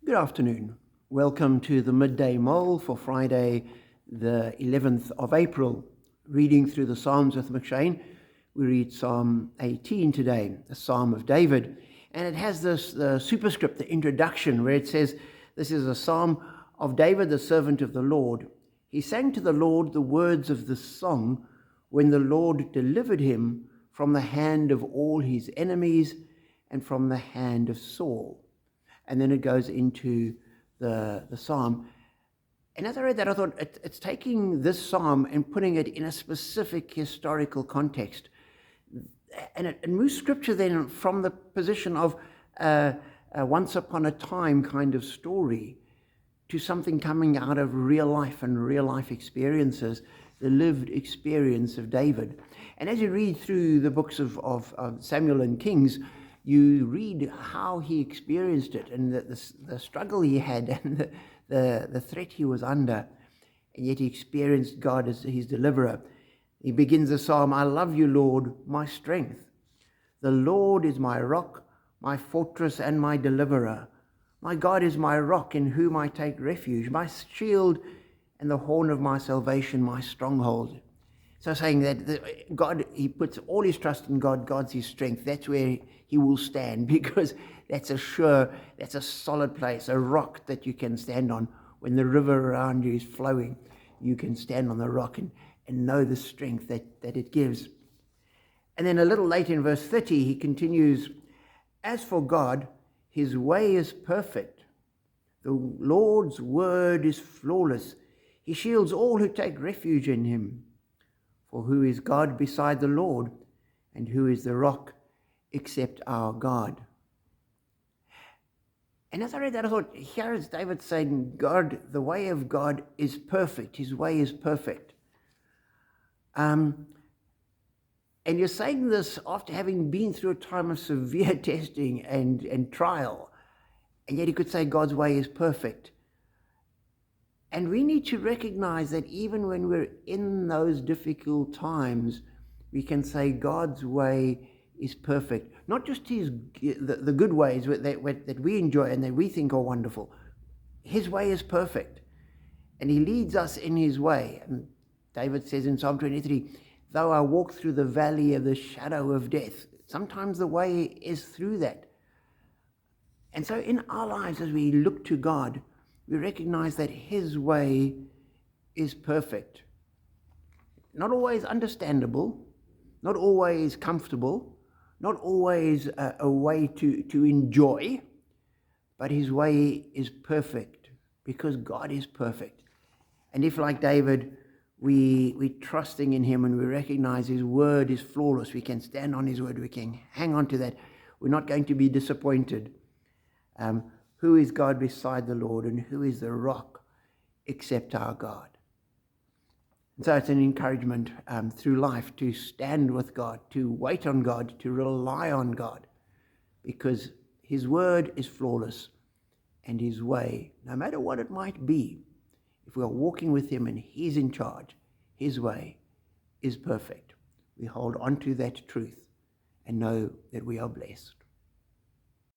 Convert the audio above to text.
Good afternoon. Welcome to the Midday Mull for Friday, the 11th of April. Reading through the Psalms with McShane, we read Psalm 18 today, a Psalm of David. And it has the superscript, the introduction, where it says, this is a Psalm of David, the servant of the Lord. He sang to the Lord the words of the song when the Lord delivered him from the hand of all his enemies and from the hand of Saul. And then it goes into the psalm. And as I read that, I thought it's taking this psalm and putting it in a specific historical context. And it moves scripture then from the position of a once upon a time kind of story to something coming out of real life and real life experiences, the lived experience of David. And as you read through the books of Samuel and Kings, you read how he experienced it and the struggle he had and the threat he was under, and yet he experienced God as his deliverer. He begins the psalm, I love you, Lord, my strength. The Lord is my rock, my fortress and my deliverer. My God is my rock in whom I take refuge, my shield and the horn of my salvation, my stronghold. So saying that God, he puts all his trust in God, God's his strength. That's where he will stand, because that's a solid place, a rock that you can stand on. When the river around you is flowing, you can stand on the rock and know the strength that it gives. And then a little later in verse 30, he continues, as for God, his way is perfect. The Lord's word is flawless. He shields all who take refuge in him. For who is God beside the Lord, and who is the rock except our God? And as I read that, I thought, here is David saying, God, the way of God is perfect. His way is perfect. And you're saying this after having been through a time of severe testing and trial. And yet he could say God's way is perfect. And we need to recognize that even when we're in those difficult times, we can say God's way is perfect. Not just the good ways that we enjoy and that we think are wonderful. His way is perfect. And he leads us in his way. And David says in Psalm 23, though I walk through the valley of the shadow of death, sometimes the way is through that. And so in our lives, as we look to God, we recognize that his way is perfect. Not always understandable, not always comfortable, not always a way to enjoy, but his way is perfect because God is perfect. And if, like David, we're trusting in him and we recognize his word is flawless, we can stand on his word, we can hang on to that, we're not going to be disappointed. Who is God beside the Lord, and who is the rock except our God? And so it's an encouragement through life to stand with God, to wait on God, to rely on God, because his word is flawless and his way, no matter what it might be, if we are walking with him and he's in charge, his way is perfect. We hold on to that truth and know that we are blessed.